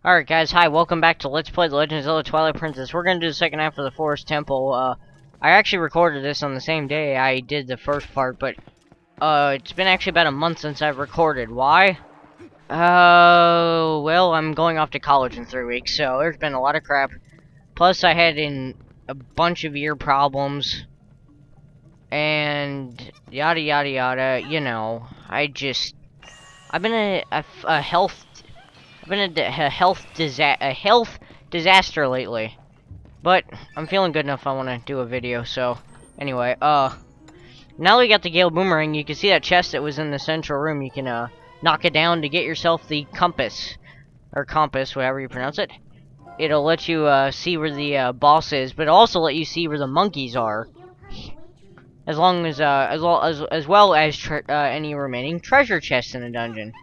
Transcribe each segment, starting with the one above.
Alright guys, hi, welcome back to Let's Play The Legend of Zelda Twilight Princess. We're gonna do the second half of the Forest Temple. I actually recorded this on the same day I did the first part, but, it's been actually about a month since I've recorded. Why? Well, I'm going off to college in 3 weeks, so there's been a lot of crap. Plus, I had a bunch of ear problems. And, yada yada yada, you know. I've been a health disaster lately, but I'm feeling good enough. I want to do a video. So anyway, now that we got the Gale Boomerang, you can see that chest that was in the central room. You can knock it down to get yourself the compass, or compass, whatever you pronounce it. It'll let you see where the boss is, but it'll also let you see where the monkeys are, as well as any remaining treasure chests in the dungeon.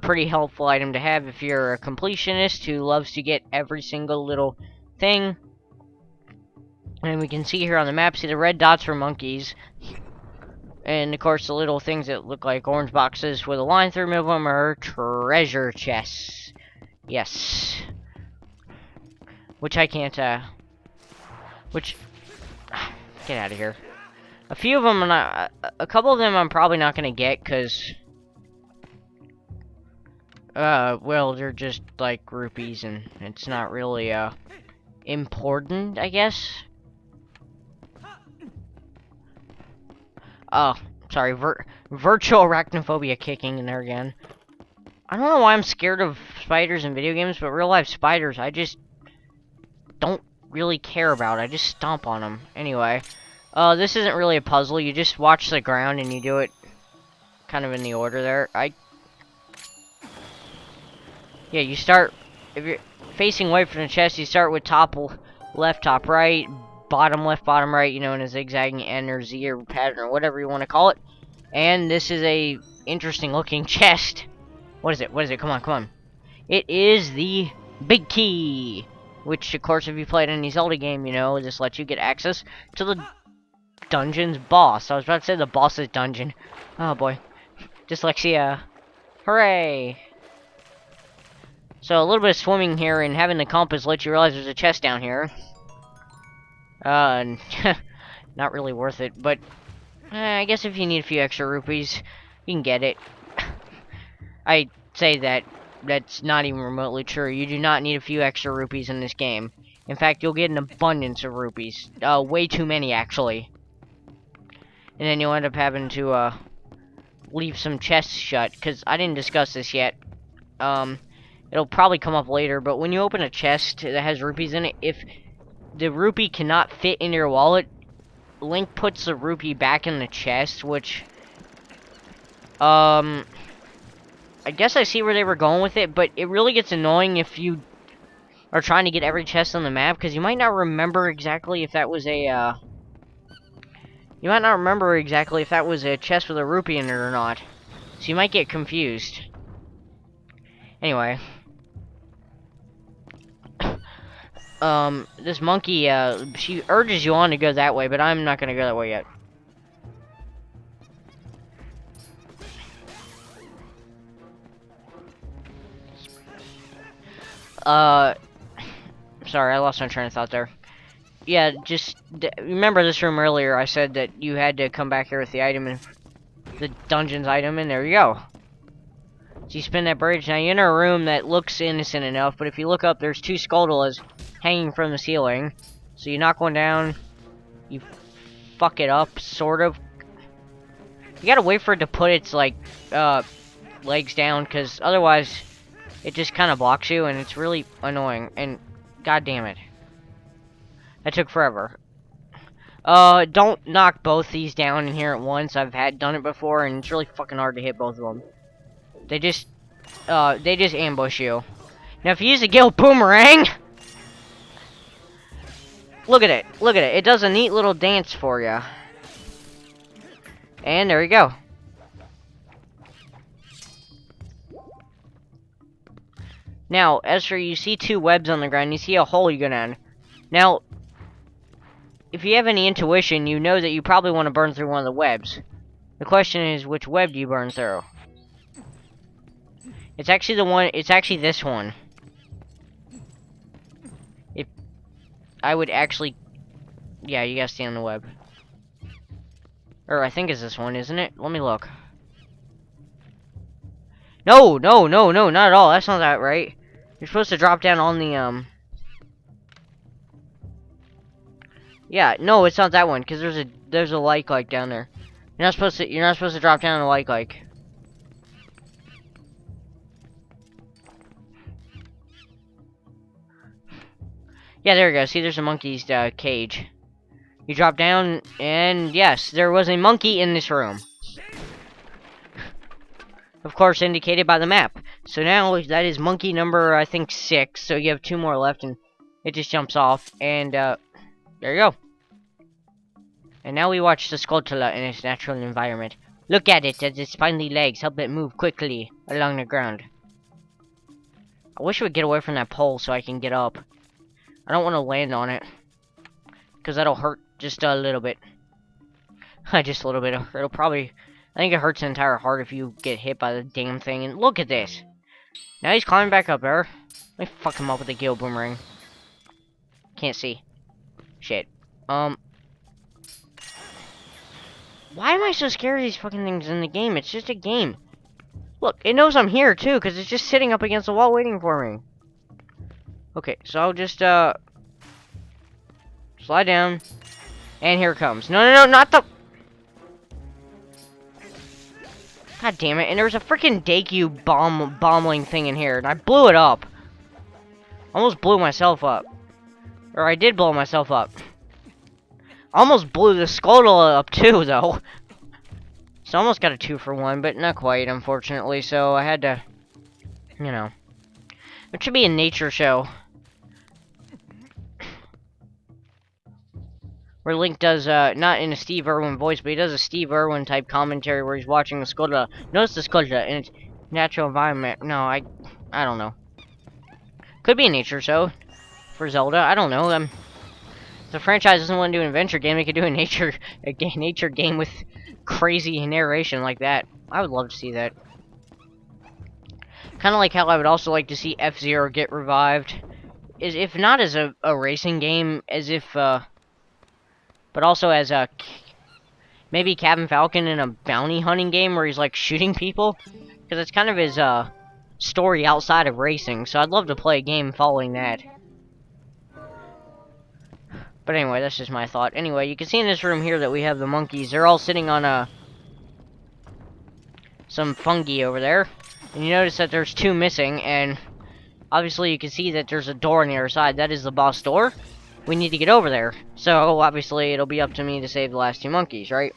Pretty helpful item to have if you're a completionist who loves to get every single little thing. And we can see here on the map, see the red dots for monkeys. And of course the little things that look like orange boxes with a line through the middle of them are treasure chests. Yes. Which I can't, get out of here. A few of them, a couple of them I'm probably not gonna get, cause well, they're just like rupees, and it's not really, important, I guess. Oh, sorry, virtual arachnophobia kicking in there again. I don't know why I'm scared of spiders in video games, but real life spiders, I just don't really care about. I just stomp on them. Anyway, this isn't really a puzzle. You just watch the ground and you do it kind of in the order there. Yeah, you start, if you're facing away from the chest, you start with top left, top right, bottom left, bottom right, you know, in a zigzagging N or Z or pattern or whatever you want to call it. And this is a interesting looking chest. What is it? What is it? Come on, come on. It is the big key, which, of course, if you played any Zelda game, you know, this lets you get access to the dungeon's boss. I was about to say the boss's dungeon. Oh, boy. Dyslexia. Hooray! So a little bit of swimming here and having the compass let you realize there's a chest down here. Not really worth it, but I guess if you need a few extra rupees, you can get it. I say that's not even remotely true. You do not need a few extra rupees in this game. In fact, you'll get an abundance of rupees. Way too many, actually. And then you'll end up having to leave some chests shut, because I didn't discuss this yet. It'll probably come up later, but when you open a chest that has rupees in it, if the rupee cannot fit in your wallet, Link puts the rupee back in the chest, which, I guess I see where they were going with it, but it really gets annoying if you are trying to get every chest on the map, because you might not remember exactly if that was a, chest with a rupee in it or not. So you might get confused. Anyway. This monkey, she urges you on to go that way, but I'm not gonna go that way yet. Sorry, I lost my train of thought there. Yeah, just, remember this room earlier, I said that you had to come back here with the item, and the dungeon's item, and there you go. So you spin that bridge, now you enter a room that looks innocent enough, but if you look up, there's two Skuldalas hanging from the ceiling. So you knock one down, you fuck it up, sort of. You gotta wait for it to put its, like, legs down, because otherwise it just kind of blocks you, and it's really annoying, and god damn it. That took forever. Don't knock both these down in here at once. I've done it before, and it's really fucking hard to hit both of them. They just ambush you. Now if you use a Gale Boomerang, look at it. Look at it. It does a neat little dance for you. And there you go. Now, as for you see two webs on the ground, you see a hole you go down. Now, if you have any intuition, you know that you probably want to burn through one of the webs. The question is, which web do you burn through? It's actually this one. I would actually... Yeah, you gotta stay on the web. Or I think it's this one, isn't it? Let me look. No, no, no, no, not at all. That's not that right. You're supposed to drop down on the, Yeah, no, it's not that one, because there's a like down there. You're not supposed to drop down on a like. Yeah, there we go. See, there's a monkey's cage. You drop down, and yes, there was a monkey in this room. Of course, indicated by the map. So now, that is monkey number, I think, 6. So you have 2 more left, and it just jumps off. And, there you go. And now we watch the Skulltula in its natural environment. Look at it as its spindly legs help it move quickly along the ground. I wish it would get away from that pole so I can get up. I don't want to land on it, because that'll hurt just a little bit. Just a little bit. It'll probably... I think it hurts the entire heart if you get hit by the damn thing. And look at this. Now he's climbing back up there. Let me fuck him up with the Gale Boomerang. Can't see. Shit. Why am I so scared of these fucking things in the game? It's just a game. Look, it knows I'm here, too, because it's just sitting up against the wall waiting for me. Okay, so I'll just, slide down. And here it comes. No, no, no, not the... God damn it. And there was a freaking Deku bombling thing in here, and I blew it up. Almost blew myself up. Or I did blow myself up. Almost blew the Skulltula up, too, though. So I almost got a 2 for 1, but not quite, unfortunately. So I had to, you know. It should be a nature show. Where Link does, not in a Steve Irwin voice, but he does a Steve Irwin type commentary where he's watching the Skulltula. Notice the Skulltula in its natural environment. No, I don't know. Could be a nature show for Zelda. I don't know. If the franchise doesn't want to do an adventure game, they could do a nature game with crazy narration like that. I would love to see that. Kind of like how I would also like to see F-Zero get revived. If not as a racing game, as if, but also as a... Maybe Captain Falcon in a bounty hunting game where he's, like, shooting people. Because it's kind of his, story outside of racing. So I'd love to play a game following that. But anyway, that's just my thought. Anyway, you can see in this room here that we have the monkeys. They're all sitting on, some fungi over there. And you notice that there's 2 missing, and... Obviously, you can see that there's a door on the other side. That is the boss door. We need to get over there. So, obviously, it'll be up to me to save the last 2 monkeys, right?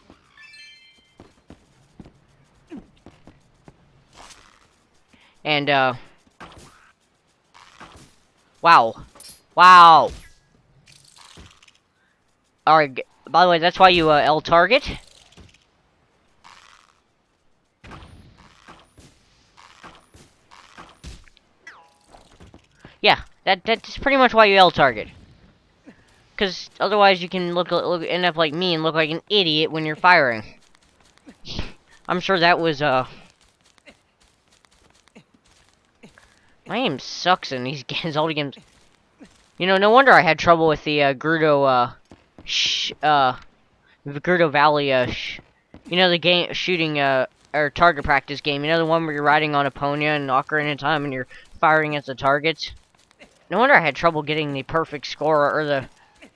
And, wow. Wow! Alright, by the way, that's why you, L target. Yeah, that's pretty much why you L target. Because otherwise you can end up like me and look like an idiot when you're firing. I'm sure that was, my aim sucks in these Zelda games. You know, no wonder I had trouble with the, Gerudo Valley, you know, the game, shooting, or target practice game. You know, the one where you're riding on a pony and Ocarina of Time and you're firing at the targets? No wonder I had trouble getting the perfect score, or the...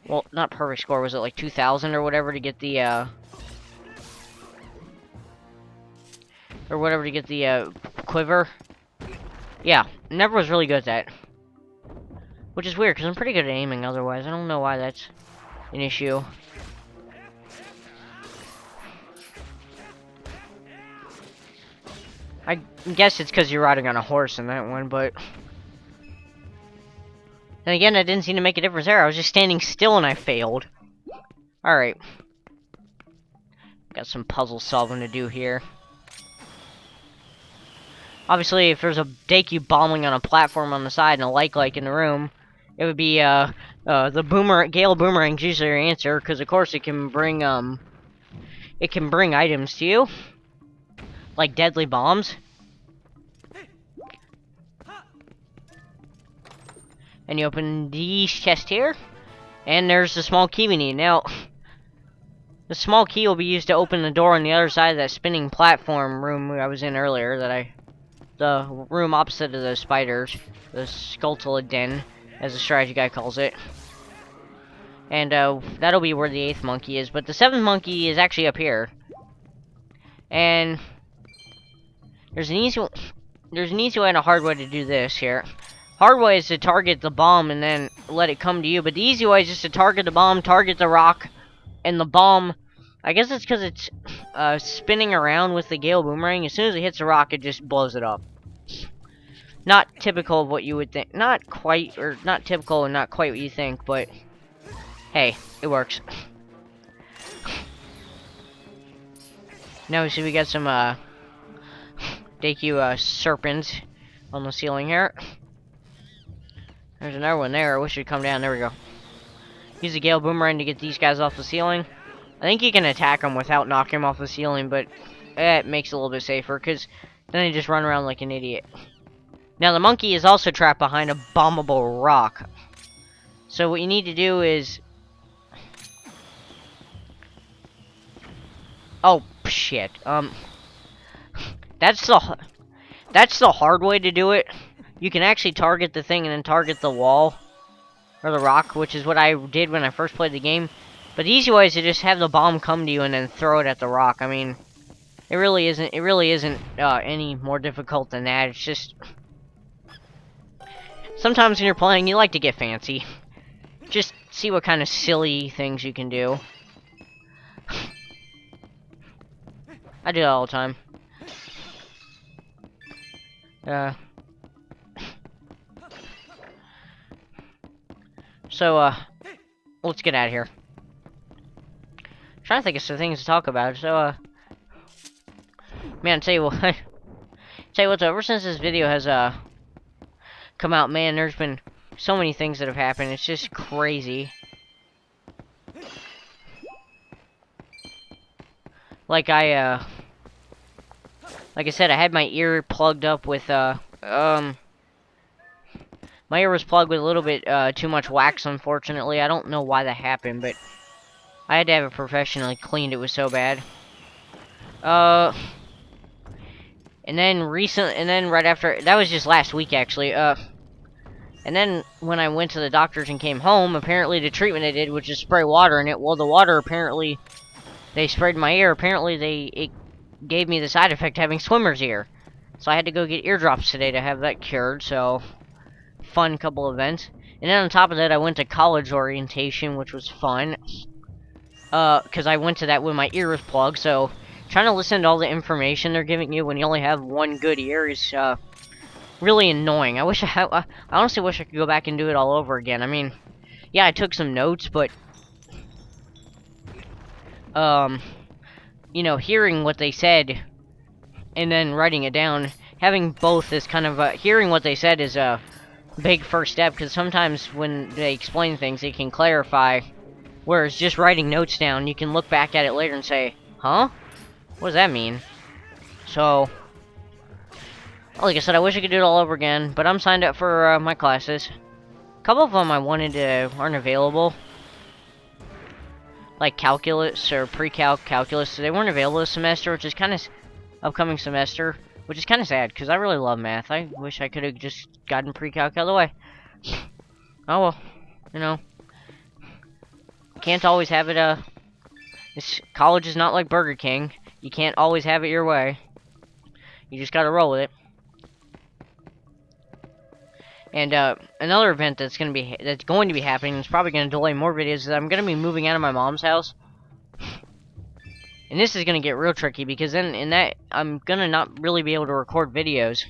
Well, not perfect score, was it like 2,000 or whatever to get the, or whatever to get the, quiver? Yeah, never was really good at that. Which is weird, because I'm pretty good at aiming otherwise. I don't know why that's an issue. I guess it's because you're riding on a horse in that one, but... And again, that didn't seem to make a difference there. I was just standing still and I failed. Alright. Got some puzzle solving to do here. Obviously, if there's a Deku bombing on a platform on the side and a like in the room, it would be, the Gale Boomerang's usually your answer, because of course it can bring items to you. Like deadly bombs. And you open this chest here. And there's the small key we need. Now, the small key will be used to open the door on the other side of that spinning platform room I was in earlier. The room opposite of those spiders. The Skulltula Den, as the strategy guy calls it. And that'll be where the 8th monkey is. But the 7th monkey is actually up here. And there's an easy way and a hard way to do this here. Hard way is to target the bomb and then let it come to you. But the easy way is just to target the bomb, target the rock, and the bomb. I guess it's because it's spinning around with the Gale Boomerang. As soon as it hits the rock, it just blows it up. Not typical of what you would think. Not quite, or not typical and not quite what you think, but hey, it works. Now we see we got some DQ serpents on the ceiling here. There's another one there. I wish it'd come down. There we go. Use the Gale Boomerang to get these guys off the ceiling. I think you can attack them without knocking them off the ceiling, but it makes it a little bit safer, because then they just run around like an idiot. Now, the monkey is also trapped behind a bombable rock. So what you need to do is... Oh, shit. That's the hard way to do it. You can actually target the thing and then target the wall. Or the rock, which is what I did when I first played the game. But the easy way is to just have the bomb come to you and then throw it at the rock. I mean, it really isn't any more difficult than that. It's just... Sometimes when you're playing, you like to get fancy. Just see what kind of silly things you can do. I do that all the time. So, let's get out of here. I'm trying to think of some things to talk about. So, man, tell you what, ever since this video has, come out, man, there's been so many things that have happened. It's just crazy. Like I said, I had my ear plugged up with, my ear was plugged with a little bit, too much wax, unfortunately. I don't know why that happened, but I had to have it professionally cleaned. It was so bad. And then right after, that was just last week, actually, and then when I went to the doctors and came home, apparently the treatment they did was just spray water in it. Well, the water, apparently, they sprayed in my ear. Apparently, it gave me the side effect of having swimmer's ear. So I had to go get eardrops today to have that cured, so fun couple events. And then on top of that, I went to college orientation, which was fun. Because I went to that when my ear was plugged, so trying to listen to all the information they're giving you when you only have one good ear is, really annoying. I honestly wish I could go back and do it all over again. I mean, yeah, I took some notes, but, you know, hearing what they said and then writing it down, having both is kind of, hearing what they said is a big first step, because sometimes when they explain things, they can clarify, whereas just writing notes down, you can look back at it later and say, huh? What does that mean? So, like I said, I wish I could do it all over again, but I'm signed up for my classes. A couple of them I wanted to aren't available. Like calculus or pre-calc calculus, so they weren't available this semester, which is kind of upcoming semester, which is kind of sad because I really love math. I wish I could have just gotten pre-calc out of the way. Oh well, you know, can't always have it. This college is not like Burger King. You can't always have it your way. You just gotta roll with it. And another event that's going to be happening, it's probably going to delay more videos, is I'm going to be moving out of my mom's house. And this is going to get real tricky, because then in that, I'm going to not really be able to record videos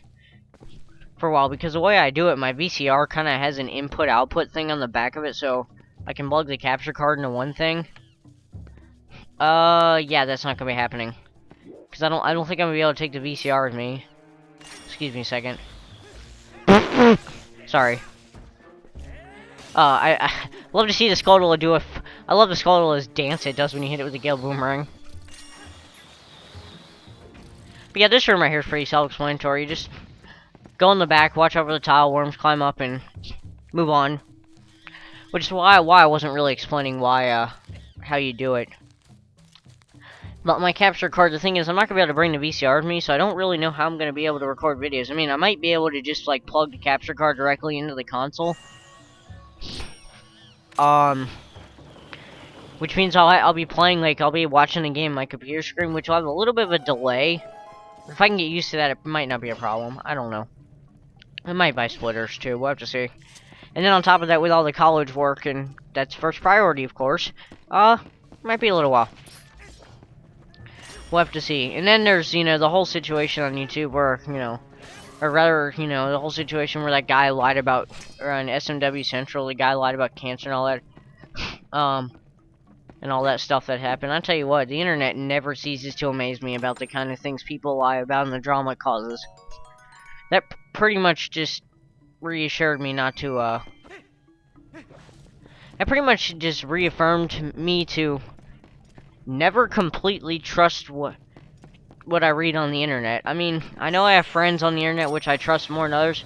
for a while, because the way I do it, my VCR kind of has an input-output thing on the back of it, so I can plug the capture card into one thing. Yeah, that's not going to be happening. Because I don't think I'm going to be able to take the VCR with me. Excuse me a second. Sorry. I love to see the Skulltula do I love the Skulltula's dance it does when you hit it with the Gale Boomerang. But yeah, this room right here is pretty self-explanatory. You just go in the back, watch over the tile, worms climb up, and move on. Which is why I wasn't really explaining why how you do it. But my capture card, the thing is, I'm not gonna be able to bring the VCR with me, so I don't really know how I'm gonna be able to record videos. I mean, I might be able to just like plug the capture card directly into the console. Which means I'll be playing, like, I'll be watching the game on my computer screen, which will have a little bit of a delay. If I can get used to that, it might not be a problem. I don't know. I might buy splitters, too. We'll have to see. And then on top of that, with all the college work, and that's first priority, of course, might be a little while. We'll have to see. And then there's, you know, the whole situation on YouTube where, you know, or rather, you know, the whole situation where that guy lied about, or on SMW Central, the guy lied about cancer and all that. And all that stuff that happened. I'll tell you what, the internet never ceases to amaze me about the kind of things people lie about and the drama it causes. That pretty much just reassured me not to, that pretty much just reaffirmed me to never completely trust what I read on the internet. I mean, I know I have friends on the internet which I trust more than others.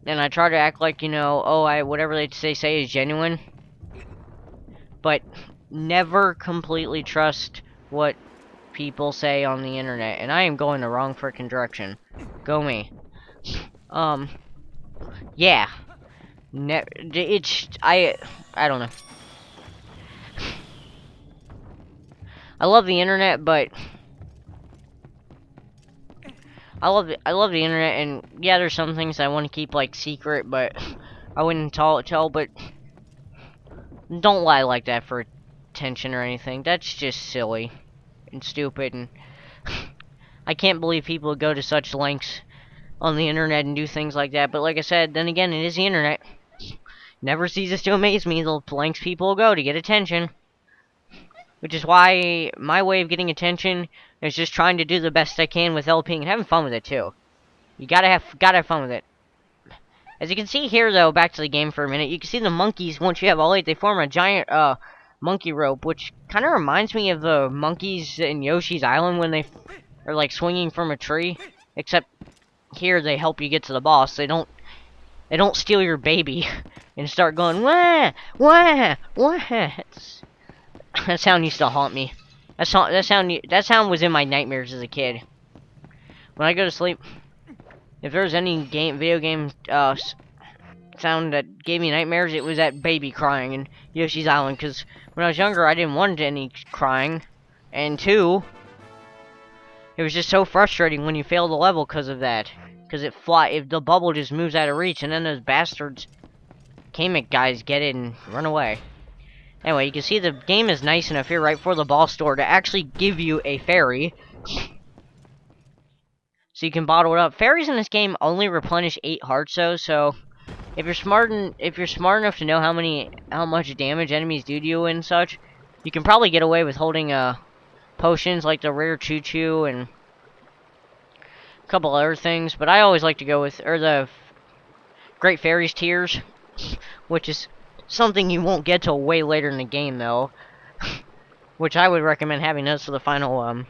And I try to act like, you know, oh, whatever they say is genuine. But never completely trust what people say on the internet. And I am going the wrong frickin' direction. Go me. Yeah. I don't know. I love the internet, but I love the internet, and yeah, there's some things I want to keep like secret, but I wouldn't tell, but don't lie like that for attention or anything. That's just silly and stupid, and I can't believe people go to such lengths on the internet and do things like that. But like I said, then again, it is the internet. Never ceases to amaze me the lengths people go to get attention. Which is why my way of getting attention is just trying to do the best I can with LPing and having fun with it too. You gotta have fun with it. As you can see here, though, back to the game for a minute, you can see the monkeys, once you have all 8, they form a giant, monkey rope, which kind of reminds me of the monkeys in Yoshi's Island when they are, like, swinging from a tree. Except, here, they help you get to the boss. They don't steal your baby and start going, wah, wah, wah. That sound used to haunt me. That sound was in my nightmares as a kid. When I go to sleep, if there was any video game sound that gave me nightmares, it was that baby crying in Yoshi's Island. Because when I was younger, I didn't want any crying, and 2, it was just so frustrating when you fail the level because of that. Because if the bubble just moves out of reach, and then those bastards, Kamek guys, get it and run away. Anyway, you can see the game is nice enough here right before the boss store to actually give you a fairy. So you can bottle it up. Fairies in this game only replenish 8 hearts though, so if you're smart enough to know how much damage enemies do to you and such, you can probably get away with holding potions like the rare Choo Choo and a couple other things, but I always like to go with the Great Fairies Tears, which is something you won't get till way later in the game though. Which I would recommend having those for the final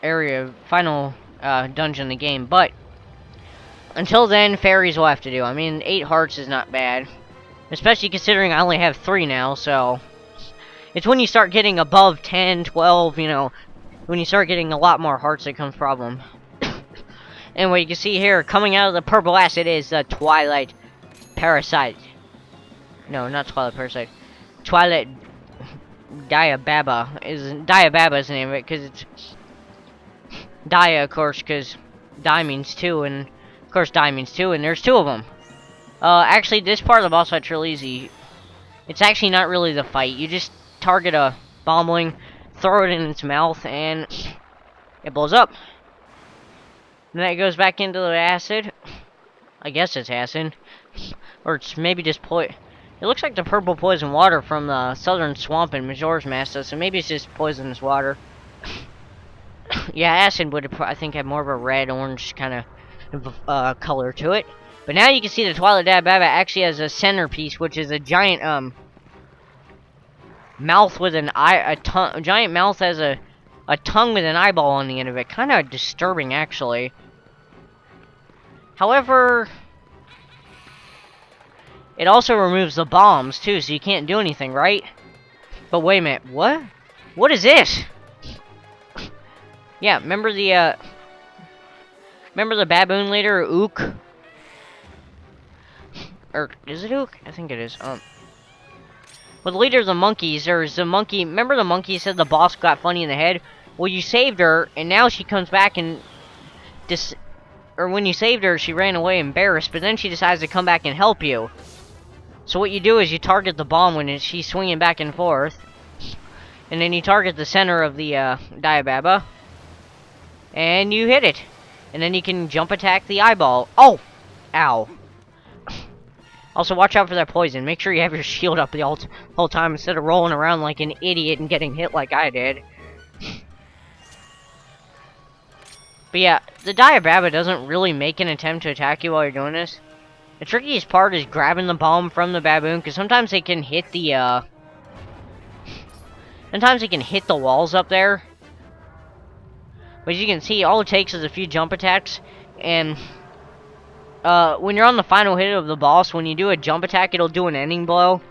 dungeon in the game, but until then, fairies will have to do. I mean, 8 hearts is not bad, especially considering I only have 3 now, so it's when you start getting above 10, 12, you know, when you start getting a lot more hearts that comes problem. Anyway, you can see here, coming out of the purple acid is the Twilight Parasite. No, not Twilight Parasite. Twilight Diababa is the name of it, because it's Dia, of course, because die means 2, and of course die means 2, and there's 2 of them. Actually, this part of the boss fight's real easy. It's actually not really the fight. You just target a bombling, throw it in its mouth, and it blows up. And then it goes back into the acid. I guess it's acid. Or it's maybe just it looks like the purple poison water from the southern swamp in Majora's Mask, so maybe it's just poisonous water. Yeah, acid would, I think, have more of a red-orange kind of color to it. But now you can see the Twilight Diababa actually has a centerpiece, which is a giant mouth with an a giant mouth has a tongue with an eyeball on the end of it. Kind of disturbing, actually. However, It also removes the bombs, too, so you can't do anything, right? But wait a minute, what? What is this? Yeah, remember the baboon leader, Ook? Or, is it Ook? I think it is, Well, the leader of the monkeys, there's the monkey, remember the monkey said the boss got funny in the head? Well, you saved her, and now she comes back and or when you saved her, she ran away embarrassed, but then she decides to come back and help you. So what you do is you target the bomb when she's swinging back and forth, and then you target the center of the Diababa, and you hit it. And then you can jump attack the eyeball. Oh! Ow. Also, watch out for that poison. Make sure you have your shield up the whole time instead of rolling around like an idiot and getting hit like I did. But yeah, the Diababa doesn't really make an attempt to attack you while you're doing this. The trickiest part is grabbing the bomb from the baboon, because sometimes they can hit the, sometimes they can hit the walls up there. But as you can see, all it takes is a few jump attacks, and when you're on the final hit of the boss, when you do a jump attack, it'll do an ending blow,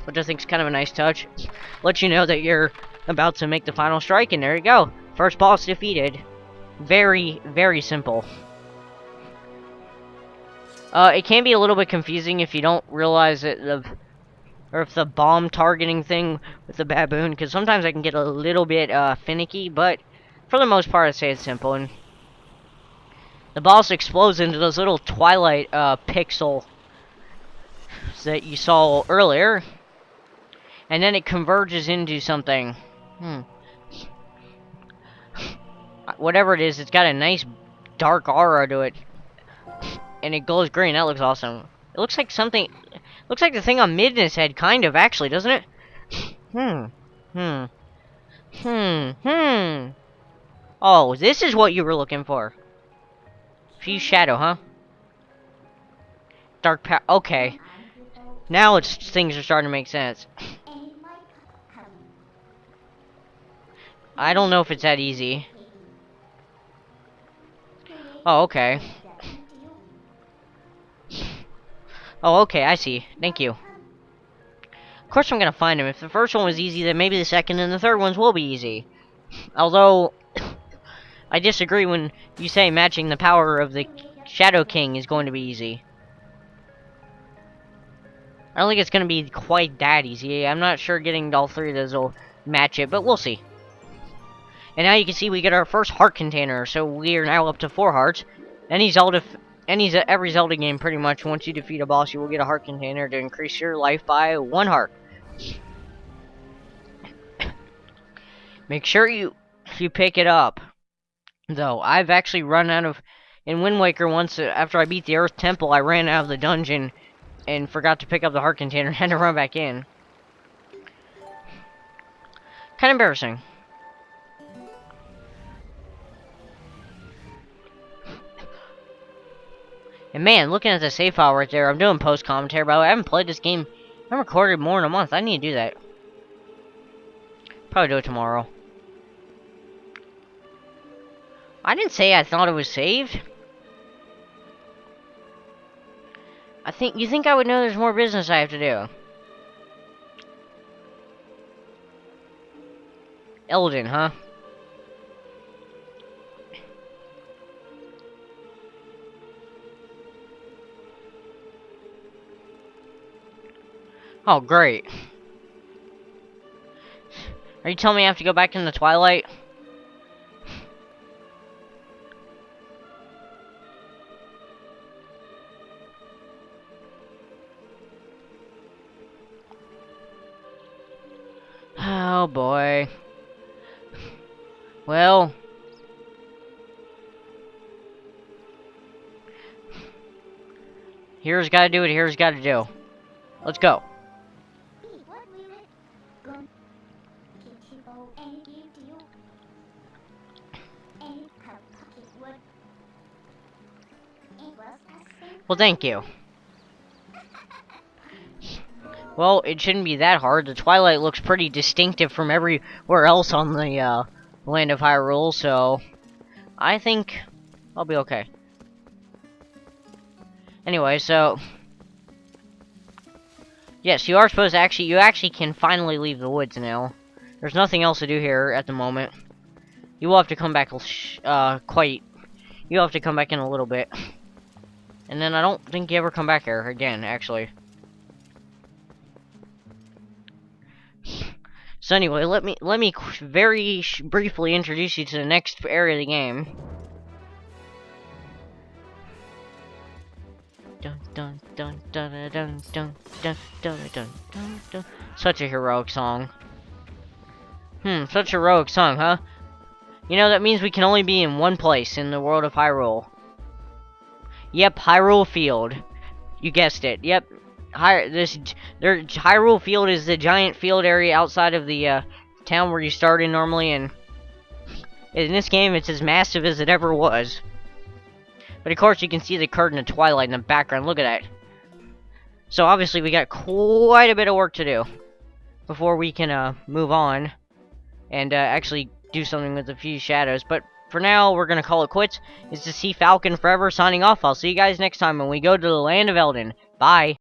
which I think is kind of a nice touch. Let you know that you're about to make the final strike, and there you go. First boss defeated. Very, very simple. It can be a little bit confusing if you don't realize it, or if the bomb targeting thing with the baboon, because sometimes I can get a little bit finicky, but for the most part, I'd say it's simple. And the boss explodes into those little Twilight pixels that you saw earlier, and then it converges into something. Whatever it is, it's got a nice dark aura to it, and it glows green. That looks awesome. It looks like something. Looks like the thing on Midna's head, kind of, actually, doesn't it? Oh, this is what you were looking for. Fuse shadow, huh? Dark power. Okay. Now things are starting to make sense. I don't know if it's that easy. Oh, okay. Oh, okay, I see. Thank you. Of course I'm gonna find him. If the first one was easy, then maybe the second and the third ones will be easy. Although, I disagree when you say matching the power of the Shadow King is going to be easy. I don't think it's gonna be quite that easy. I'm not sure getting all three of those will match it, but we'll see. And now you can see we get our first heart container, so we are now up to 4 hearts. Every Zelda game, pretty much, once you defeat a boss, you will get a heart container to increase your life by 1 heart. Make sure you pick it up. Though, I've actually run out of... In Wind Waker, once, after I beat the Earth Temple, I ran out of the dungeon and forgot to pick up the heart container and had to run back in. Kind of embarrassing. And man, looking at the save file right there, I'm doing post-commentary, but I haven't played this game. I haven't recorded more in a month. I need to do that. Probably do it tomorrow. I didn't say I thought it was saved. You think I would know there's more business I have to do. Elden, huh? Oh, great. Are you telling me I have to go back in the Twilight? Oh, boy. Well... Here's gotta do it, here's gotta do. Let's go. Well, thank you. Well, it shouldn't be that hard. The Twilight looks pretty distinctive from everywhere else on the Land of Hyrule, so I think I'll be okay. Anyway, so Yes, you are supposed to actually, you actually can finally leave the woods now. There's nothing else to do here at the moment. You will have to come back, you'll have to come back in a little bit. And then I don't think you ever come back here again, actually. So anyway, let me very briefly introduce you to the next area of the game. Dun dun dun dun dun dun dun dun dun dun dun. Such a heroic song. Such a heroic song, huh? You know, that means we can only be in one place in the world of Hyrule. Yep, Hyrule Field. You guessed it. Yep. Hyrule Field is the giant field area outside of the town where you started normally, and in this game it's as massive as it ever was. But of course you can see the curtain of Twilight in the background. Look at that. So obviously we got quite a bit of work to do before we can move on and actually do something with a few shadows. But for now, we're gonna call it quits. It's the Sea Falcon Forever signing off. I'll see you guys next time when we go to the Land of Eldin. Bye.